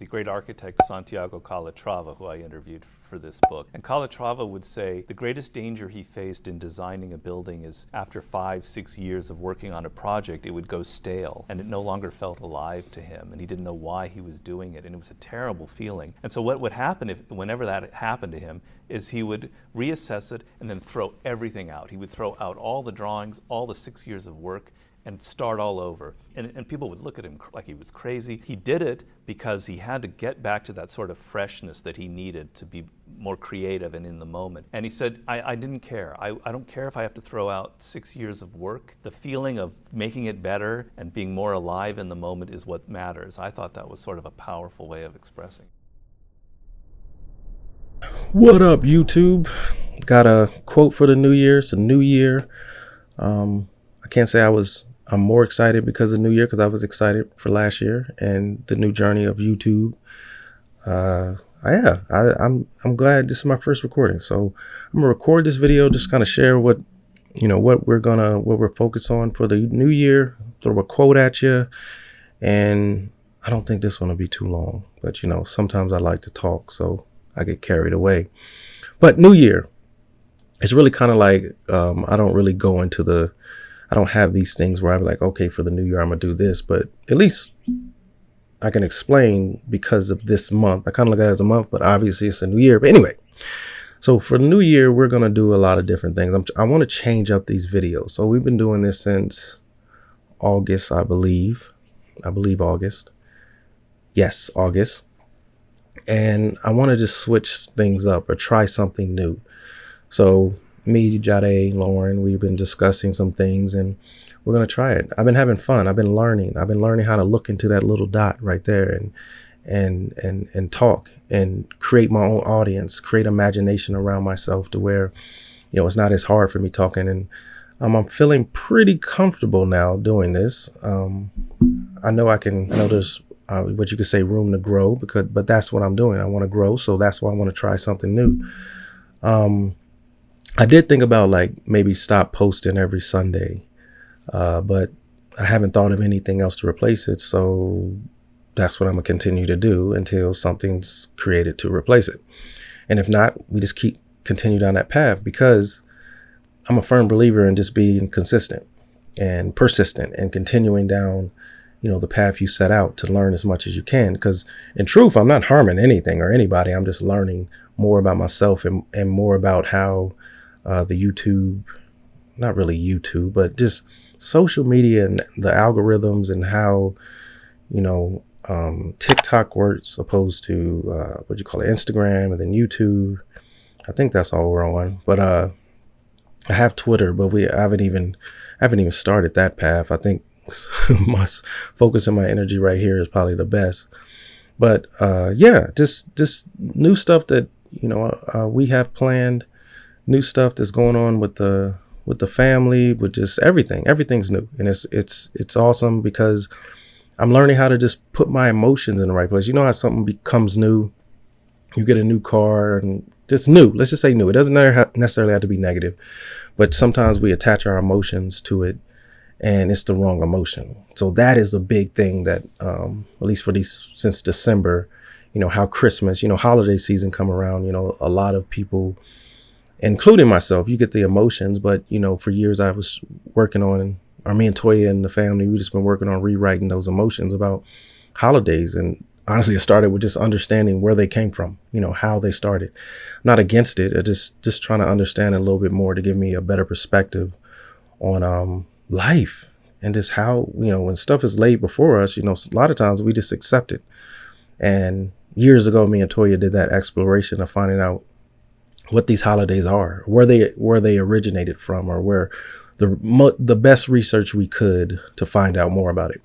the great architect Santiago Calatrava, who I interviewed for this book. And Calatrava would say the greatest danger he faced in designing a building is after 5-6 years of working on a project, it would go stale and it no longer felt alive to him, and he didn't know why he was doing it, and it was a terrible feeling. And so what would happen whenever that happened to him is he would reassess it and then throw everything out. He would throw out all the drawings, all the 6 years of work, and start all over. And people would look at him like he was crazy. He did it because he had to get back to that sort of freshness that he needed to be more creative and in the moment. And he said, I didn't care. I don't care if I have to throw out 6 years of work. The feeling of making it better and being more alive in the moment is what matters. I thought that was sort of a powerful way of expressing. What up, YouTube? Got a quote for the new year. It's a new year. I can't say I'm more excited because of New Year, because I was excited for last year and the new journey of YouTube. I'm glad this is my first recording. So I'm gonna record this video, just kind of share what we're focused on for the new year, throw a quote at you. And I don't think this one will be too long, but sometimes I like to talk, so I get carried away. But New Year, it's really kind of like, I don't have these things where I'm like, okay, for the new year, I'm going to do this, but at least I can explain because of this month. I kind of look at it as a month, but obviously it's a new year. But anyway, so for the new year, we're going to do a lot of different things. I want to change up these videos. So we've been doing this since August, I believe August. Yes, August. And I want to just switch things up or try something new. So me, Jade, Lauren, we've been discussing some things and we're going to try it. I've been having fun. I've been learning how to look into that little dot right there and talk and create my own audience, create imagination around myself to where, it's not as hard for me talking. And I'm feeling pretty comfortable now doing this. I know there's what you could say room to grow but that's what I'm doing. I want to grow. So that's why I want to try something new. I did think about maybe stop posting every Sunday, but I haven't thought of anything else to replace it. So that's what I'm going to continue to do until something's created to replace it. And if not, we just continue down that path, because I'm a firm believer in just being consistent and persistent and continuing down, the path you set out to learn as much as you can. Because in truth, I'm not harming anything or anybody. I'm just learning more about myself and more about how the YouTube, not really YouTube, but just social media and the algorithms and how, TikTok works opposed to, Instagram, and then YouTube. I think that's all we're on. But I have Twitter, but I haven't even started that path. I think focusing my energy right here is probably the best. But just new stuff that, we have planned. New stuff that's going on with the family, with just everything's new. And it's awesome because I'm learning how to just put my emotions in the right place. You know how something becomes new, you get a new car and just new, let's just say new. It doesn't necessarily have to be negative, but sometimes we attach our emotions to it and it's the wrong emotion. So that is a big thing that, at least for since December, how Christmas, holiday season come around, a lot of people, including myself, you get the emotions, but for years I was working on, or me and Toya and the family, we just been working on rewriting those emotions about holidays. And honestly, it started with just understanding where they came from, how they started. Not against it, just trying to understand a little bit more to give me a better perspective on life and just how, when stuff is laid before us, a lot of times we just accept it. And years ago, me and Toya did that exploration of finding out what these holidays are, where they originated from, or where the best research we could to find out more about it.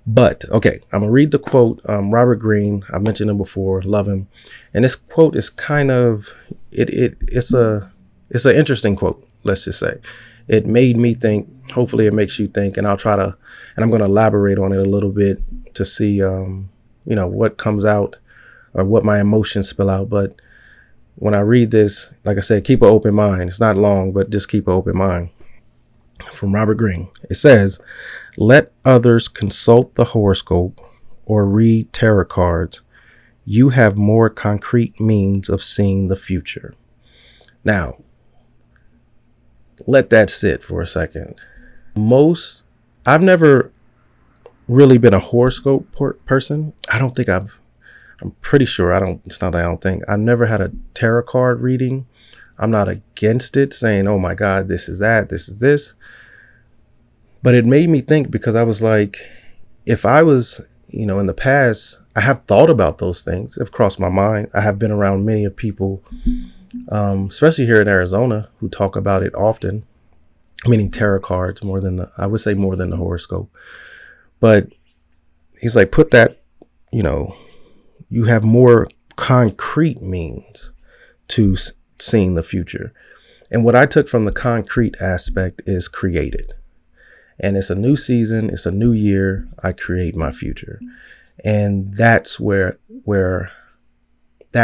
But okay, I'm gonna read the quote. Robert Greene, I mentioned him before, love him, and this quote is kind of it's an interesting quote. Let's just say it made me think. Hopefully, it makes you think, and I'm gonna elaborate on it a little bit to see what comes out or what my emotions spill out. But when I read this, like I said, keep an open mind. It's not long, but just keep an open mind. From Robert Greene, it says, "Let others consult the horoscope or read tarot cards. you have more concrete means of seeing the future. Now, let that sit for a second. I've never really been a horoscope person. I'm pretty sure it's not that I don't think. I've never had a tarot card reading. I'm not against it, saying, oh my God, this is that, this is this. But it made me think, because I was like, if I was, in the past, I have thought about those things. Have crossed my mind. I have been around many of people, especially here in Arizona, who talk about it often, meaning tarot cards more than the horoscope. But he's like, put that, you have more concrete means to seeing the future. And what I took from the concrete aspect is created. And it's a new season. It's a new year. I create my future. And that's where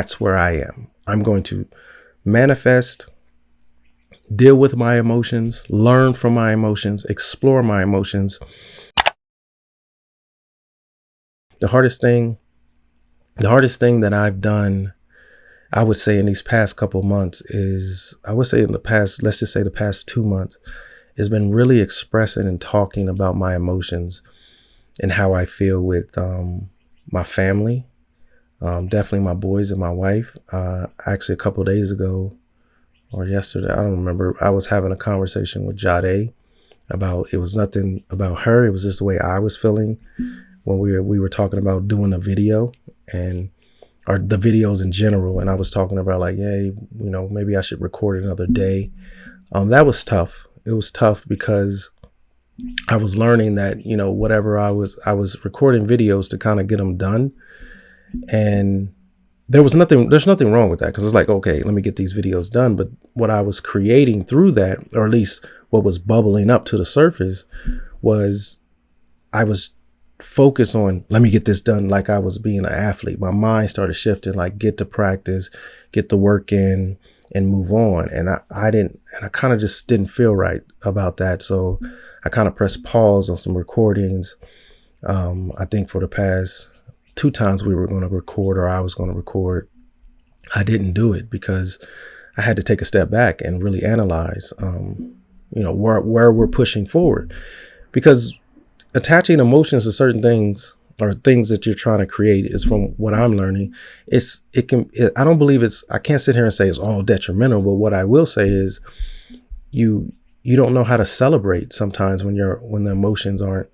I am. I'm going to manifest, deal with my emotions, learn from my emotions, explore my emotions. The hardest thing that I've done, I would say, in these past couple months let's just say the past 2 months, has been really expressing and talking about my emotions and how I feel with my family, definitely my boys and my wife. Actually, a couple of days ago or yesterday, I don't remember, I was having a conversation with Jade about, it was nothing about her. It was just the way I was feeling when we were talking about doing a video or the videos in general. And I was talking about like, hey, maybe I should record another day. That was tough. It was tough because I was learning that, whatever I was recording videos to kind of get them done. And there's nothing wrong with that, because it's like, okay, let me get these videos done. But what I was creating through that, or at least what was bubbling up to the surface, was I was focused on, let me get this done. Like I was being an athlete. My mind started shifting, like get to practice, get the work in, and move on. And I kind of just didn't feel right about that. So I kind of pressed pause on some recordings. I think for the past 2 times we were going to record, or I was going to record, I didn't do it because I had to take a step back and really analyze, where we're pushing forward. Because attaching emotions to certain things, or things that you're trying to create, is, from what I'm learning, I can't sit here and say it's all detrimental, but what I will say is you don't know how to celebrate sometimes when the emotions aren't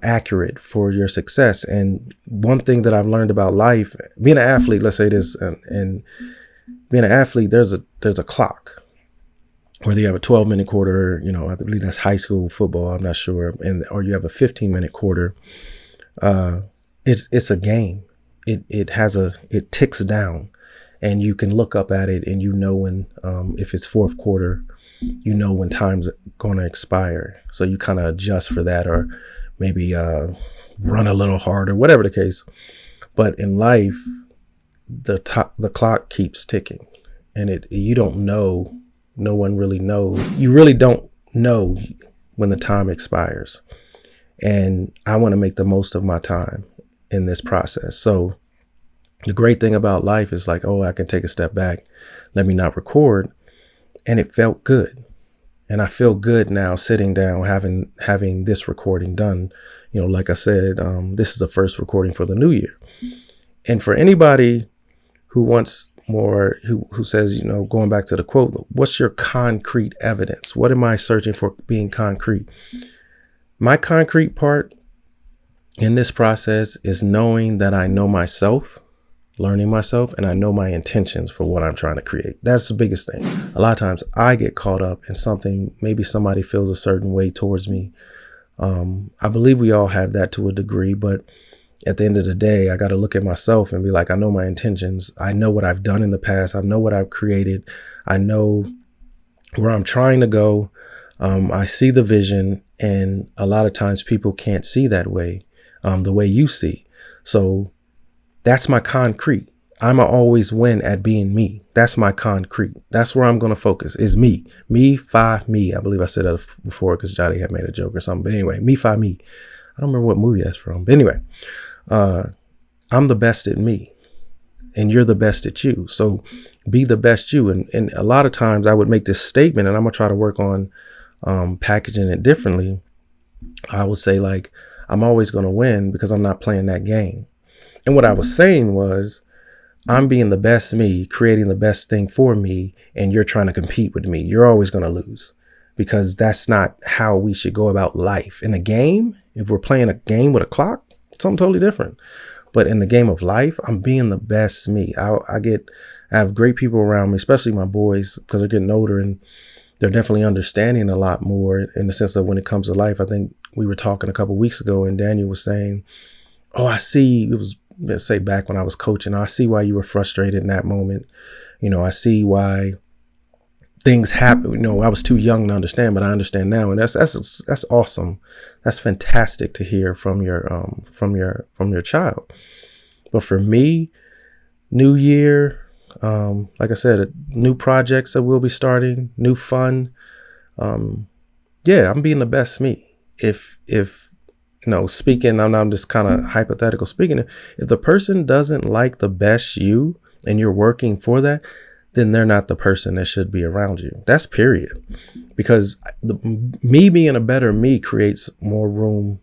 accurate for your success. And one thing that I've learned about life, being an athlete, let's say this, and being an athlete, there's a clock. Whether you have a 12-minute quarter, I believe that's high school football, I'm not sure, or you have a 15-minute quarter. It's a game. It ticks down, and you can look up at it, and when, if it's fourth quarter, when time's going to expire. So you kind of adjust for that, or maybe run a little harder, whatever the case. But in life, the clock keeps ticking, and you don't know. No one really knows. You really don't know when the time expires. And I want to make the most of my time in this process. So the great thing about life is like, I can take a step back. Let me not record. And it felt good. And I feel good now sitting down, having this recording done. Like I said, this is the first recording for the new year. And for anybody who wants more, who says, going back to the quote, what's your concrete evidence? What am I searching for being concrete? My concrete part in this process is knowing that I know myself, learning myself, and I know my intentions for what I'm trying to create. That's the biggest thing. A lot of times I get caught up in something, maybe somebody feels a certain way towards me. I believe we all have that to a degree, but at the end of the day, I got to look at myself and be like, I know my intentions. I know what I've done in the past. I know what I've created. I know where I'm trying to go. I see the vision, and a lot of times people can't see that way, the way you see. So that's my concrete. I'm always win at being me. That's my concrete. That's where I'm going to focus, is me. Me, me. I believe I said that before because Jody had made a joke or something. But anyway, me. I don't remember what movie that's from. But anyway, I'm the best at me. and you're the best at you. So be the best you. And a lot of times I would make this statement, and I'm gonna try to work on packaging it differently. I would say, like, I'm always gonna win because I'm not playing that game. And what I was saying was, I'm being the best me, creating the best thing for me, and you're trying to compete with me. You're always gonna lose, because that's not how we should go about life. In a game, if we're playing a game with a clock, it's something totally different. But in the game of life, I'm being the best me. I have great people around me, especially my boys, because they're getting older and they're definitely understanding a lot more in the sense that when it comes to life. I think we were talking a couple of weeks ago and Daniel was saying, oh, I see, it was, let's say back when I was coaching, I see why you were frustrated in that moment. I see why things happen. I was too young to understand, but I understand now. And that's awesome. That's fantastic to hear from your child. But for me, new year, like I said, new projects that we'll be starting, new fun. Yeah, I'm being the best me. If speaking, I'm just kind of hypothetical speaking. If the person doesn't like the best you and you're working for that, then they're not the person that should be around you. That's period. Because me being a better me creates more room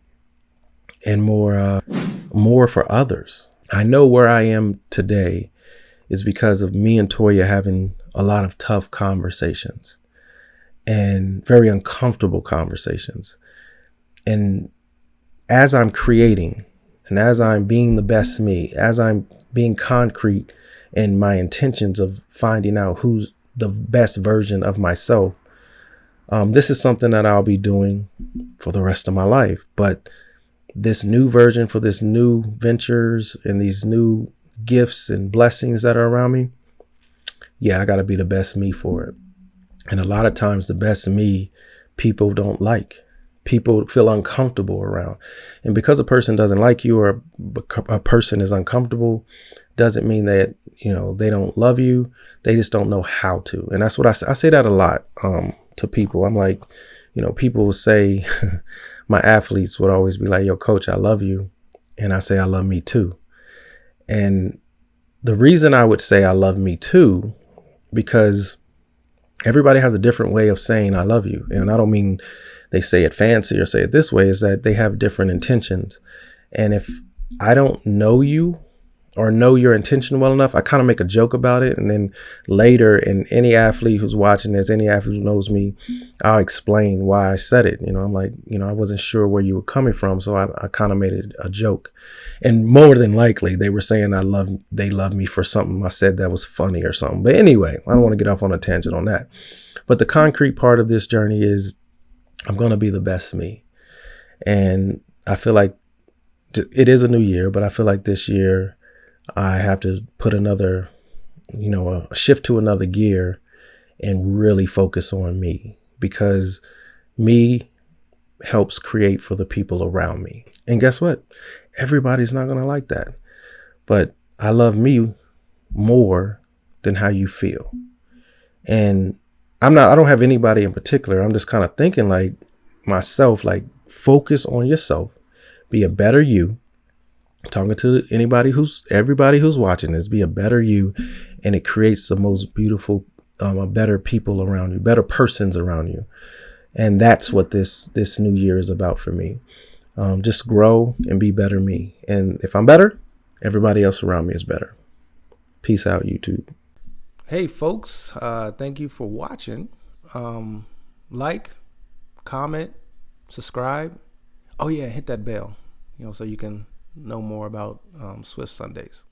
and more for others. I know where I am today is because of me and Toya having a lot of tough conversations and very uncomfortable conversations. And as I'm creating and as I'm being the best me, as I'm being concrete in my intentions of finding out who's the best version of myself, this is something that I'll be doing for the rest of my life. But this new version for this new ventures and these new gifts and blessings that are around me, yeah, I got to be the best me for it. And a lot of times the best me, people don't like. People feel uncomfortable around. And because a person doesn't like you or a person is uncomfortable, doesn't mean that, they don't love you. They just don't know how to. And that's what I say that a lot to people. I'm like, people will say, my athletes would always be like, yo, coach, I love you. And I say, I love me too. And the reason I would say I love me too, because everybody has a different way of saying I love you. And I don't mean they say it fancy or say it this way, is that they have different intentions. And if I don't know you or know your intention well enough, I kind of make a joke about it. And then later, and any athlete who's watching this, any athlete who knows me, I'll explain why I said it. I'm like, I wasn't sure where you were coming from. So I kind of made it a joke. And more than likely, they were saying they love me for something I said that was funny or something. But anyway, I don't want to get off on a tangent on that. But the concrete part of this journey is I'm going to be the best me. And I feel like it is a new year, but I feel like this year I have to put another, a shift to another gear and really focus on me, because me helps create for the people around me. And guess what? Everybody's not going to like that. But I love me more than how you feel. And I don't have anybody in particular. I'm just kind of thinking like myself, like focus on yourself, be a better you. I'm talking to everybody who's watching this, be a better you. And it creates the most beautiful, better people around you, better persons around you. And that's what this new year is about for me. Just grow and be better me. And if I'm better, everybody else around me is better. Peace out, YouTube. Hey, folks. Thank you for watching. Like, comment, subscribe. Oh, yeah, hit that bell, so you can know more about Swift Sundays.